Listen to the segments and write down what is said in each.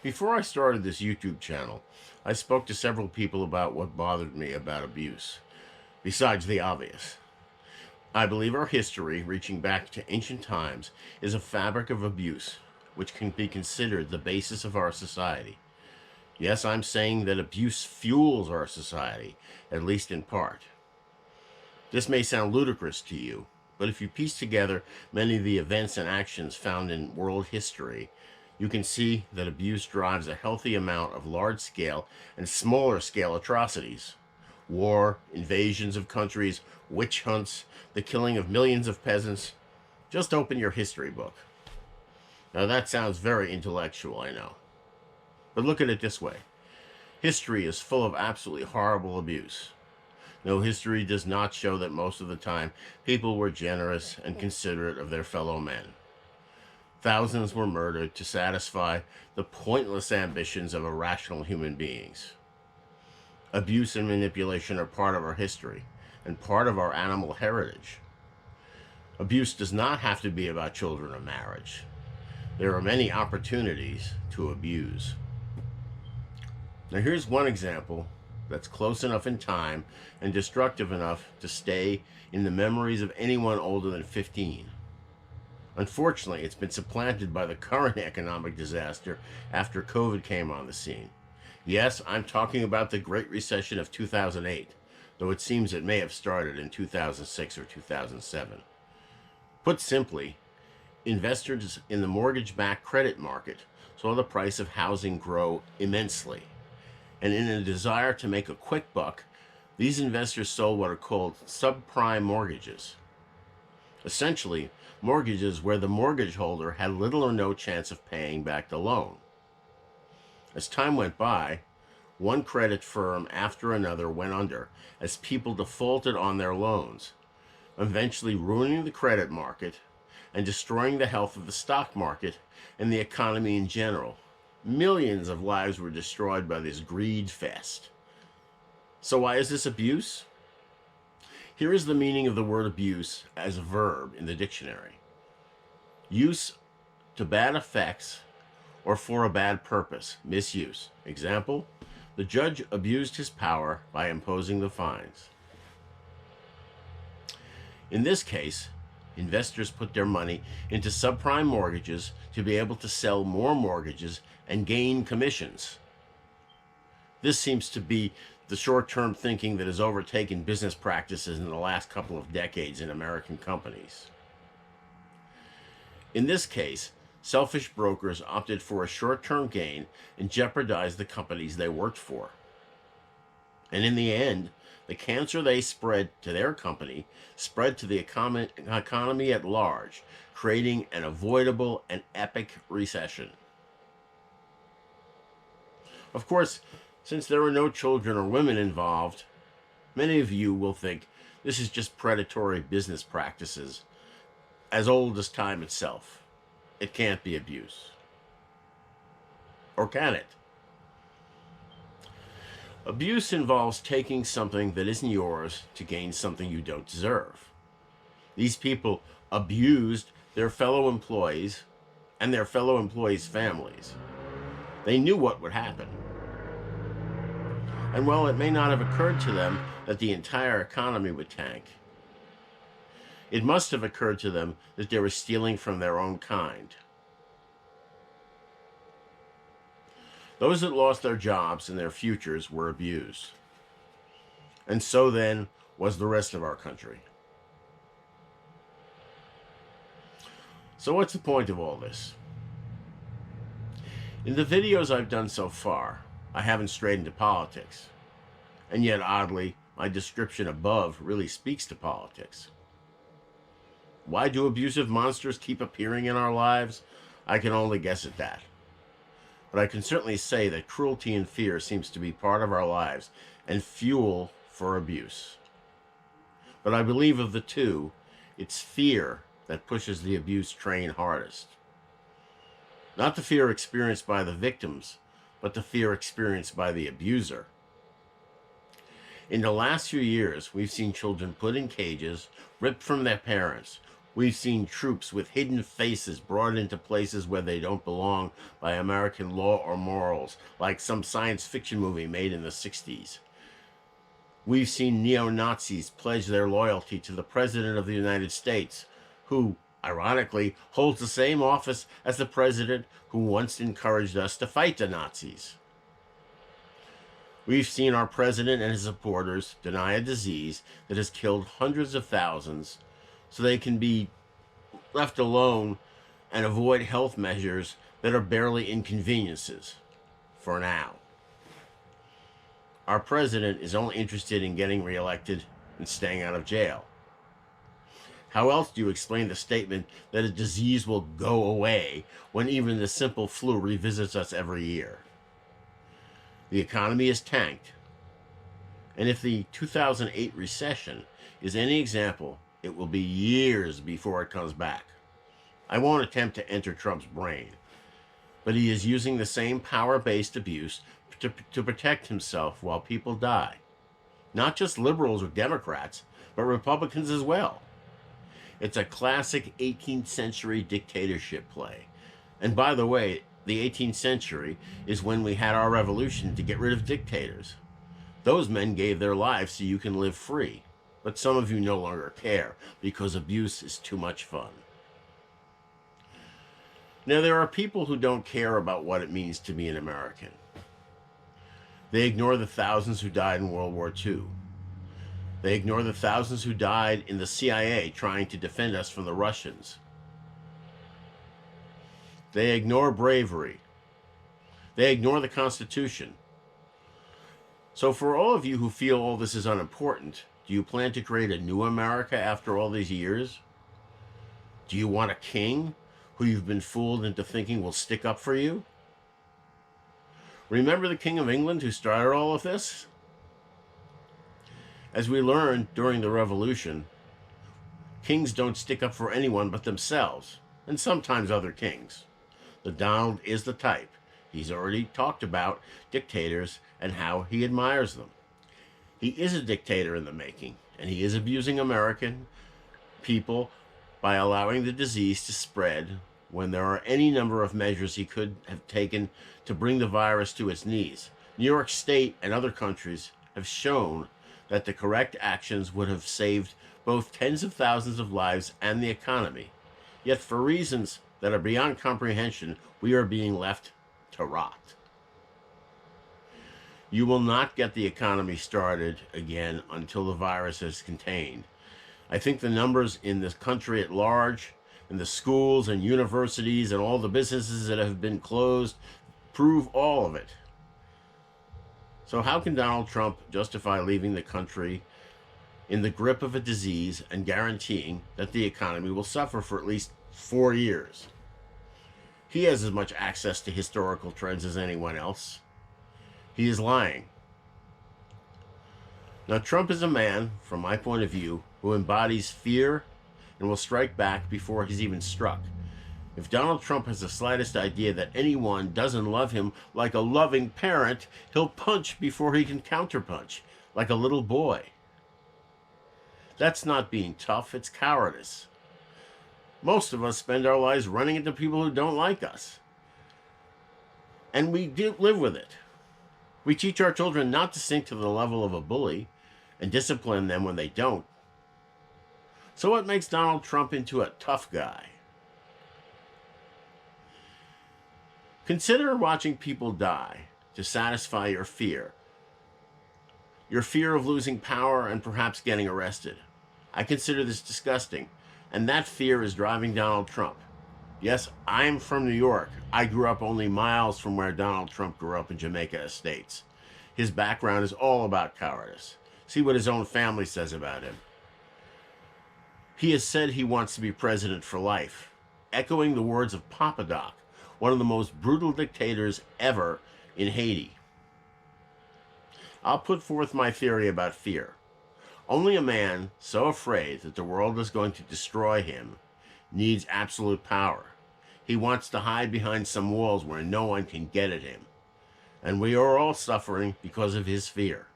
Before I started this YouTube channel, I spoke to several people about what bothered me about abuse, besides the obvious. I believe our history, reaching back to ancient times, is a fabric of abuse, which can be considered the basis of our society. Yes, I'm saying that abuse fuels our society, at least in part. This may sound ludicrous to you, but if you piece together many of the events and actions found in world history, you can see that abuse drives a healthy amount of large-scale and smaller-scale atrocities. War, invasions of countries, witch hunts, the killing of millions of peasants. Just open your history book. Now that sounds very intellectual, I know. But look at it this way. History is full of absolutely horrible abuse. No, history does not show that most of the time people were generous and considerate of their fellow men. Thousands were murdered to satisfy the pointless ambitions of irrational human beings. Abuse and manipulation are part of our history and part of our animal heritage. Abuse does not have to be about children or marriage. There are many opportunities to abuse. Now here's one example that's close enough in time and destructive enough to stay in the memories of anyone older than 15. Unfortunately, it's been supplanted by the current economic disaster after COVID came on the scene. Yes, I'm talking about the Great Recession of 2008, though it seems it may have started in 2006 or 2007. Put simply, investors in the mortgage-backed credit market saw the price of housing grow immensely. And in a desire to make a quick buck, these investors sold what are called subprime mortgages. Essentially, mortgages where the mortgage holder had little or no chance of paying back the loan. As time went by, one credit firm after another went under as people defaulted on their loans, eventually ruining the credit market and destroying the health of the stock market and the economy in general. Millions of lives were destroyed by this greed fest. So why is this abuse? Here is the meaning of the word abuse as a verb in the dictionary. Use to bad effects or for a bad purpose, misuse. Example, the judge abused his power by imposing the fines. In this case, investors put their money into subprime mortgages to be able to sell more mortgages and gain commissions. This seems to be the short-term thinking that has overtaken business practices in the last couple of decades in American companies. In this case, selfish brokers opted for a short-term gain and jeopardized the companies they worked for. And in the end, the cancer they spread to their company spread to the economy at large, creating an avoidable and epic recession. Of course, since there were no children or women involved, many of you will think this is just predatory business practices, as old as time itself. It can't be abuse. Or can it? Abuse involves taking something that isn't yours to gain something you don't deserve. These people abused their fellow employees and their fellow employees' families. They knew what would happen. And while it may not have occurred to them that the entire economy would tank, it must have occurred to them that they were stealing from their own kind. Those that lost their jobs and their futures were abused. And so then was the rest of our country. So what's the point of all this? In the videos I've done so far, I haven't strayed into politics. And yet, oddly, my description above really speaks to politics. Why do abusive monsters keep appearing in our lives? I can only guess at that. But I can certainly say that cruelty and fear seems to be part of our lives and fuel for abuse. But I believe of the two, it's fear that pushes the abuse train hardest. Not the fear experienced by the victims, but the fear experienced by the abuser. In the last few years, we've seen children put in cages, ripped from their parents, We've seen troops with hidden faces brought into places where they don't belong by American law or morals, like some science fiction movie made in the 60s. We've seen neo-Nazis pledge their loyalty to the President of the United States, who, ironically, holds the same office as the president who once encouraged us to fight the Nazis. We've seen our president and his supporters deny a disease that has killed hundreds of thousands so they can be left alone and avoid health measures that are barely inconveniences for now. Our president is only interested in getting reelected and staying out of jail. How else do you explain the statement that a disease will go away when even the simple flu revisits us every year? The economy is tanked, and if the 2008 recession is any example, it will be years before it comes back. I won't attempt to enter Trump's brain, but he is using the same power-based abuse to protect himself while people die. Not just liberals or Democrats, but Republicans as well. It's a classic 18th century dictatorship play. And by the way, the 18th century is when we had our revolution to get rid of dictators. Those men gave their lives so you can live free. But some of you no longer care because abuse is too much fun. Now, there are people who don't care about what it means to be an American. They ignore the thousands who died in World War II. They ignore the thousands who died in the CIA trying to defend us from the Russians. They ignore bravery. They ignore the Constitution. So for all of you who feel all this is unimportant, do you plan to create a new America after all these years? Do you want a king who you've been fooled into thinking will stick up for you? Remember the King of England who started all of this? As we learned during the Revolution, kings don't stick up for anyone but themselves, and sometimes other kings. The Donald is the type. He's already talked about dictators and how he admires them. He is a dictator in the making, and he is abusing American people by allowing the disease to spread when there are any number of measures he could have taken to bring the virus to its knees. New York State and other countries have shown that the correct actions would have saved both tens of thousands of lives and the economy. Yet for reasons that are beyond comprehension, we are being left to rot. You will not get the economy started again until the virus is contained. I think the numbers in this country at large, and the schools and universities and all the businesses that have been closed, prove all of it. So how can Donald Trump justify leaving the country in the grip of a disease and guaranteeing that the economy will suffer for at least 4 years? He has as much access to historical trends as anyone else. He is lying. Now, Trump is a man, from my point of view, who embodies fear and will strike back before he's even struck. If Donald Trump has the slightest idea that anyone doesn't love him like a loving parent, he'll punch before he can counterpunch, like a little boy. That's not being tough, it's cowardice. Most of us spend our lives running into people who don't like us. And we do live with it. We teach our children not to sink to the level of a bully and discipline them when they don't. So what makes Donald Trump into a tough guy? Consider watching people die to satisfy your fear of losing power and perhaps getting arrested. I consider this disgusting, and that fear is driving Donald Trump. Yes, I'm from New York. I grew up only miles from where Donald Trump grew up in Jamaica Estates. His background is all about cowardice. See what his own family says about him. He has said he wants to be president for life, echoing the words of Papa Doc, one of the most brutal dictators ever in Haiti. I'll put forth my theory about fear. Only a man so afraid that the world is going to destroy him needs absolute power. He wants to hide behind some walls where no one can get at him. And we are all suffering because of his fear.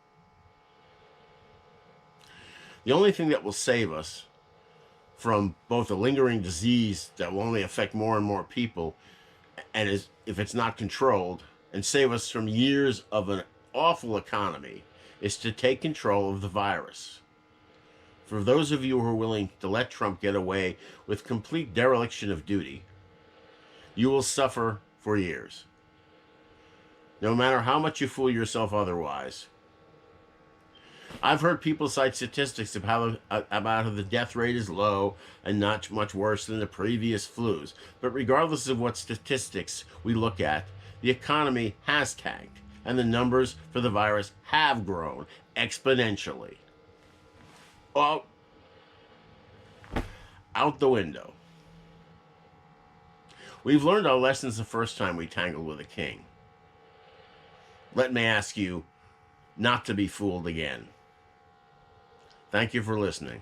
The only thing that will save us from both a lingering disease that will only affect more and more people, and if it's not controlled, and save us from years of an awful economy, is to take control of the virus. For those of you who are willing to let Trump get away with complete dereliction of duty, you will suffer for years. No matter how much you fool yourself otherwise. I've heard people cite statistics of about how the death rate is low and not much worse than the previous flus. But regardless of what statistics we look at, the economy has tanked, and the numbers for the virus have grown exponentially. Oh, out the window. We've learned our lessons the first time we tangled with a king. Let me ask you not to be fooled again. Thank you for listening.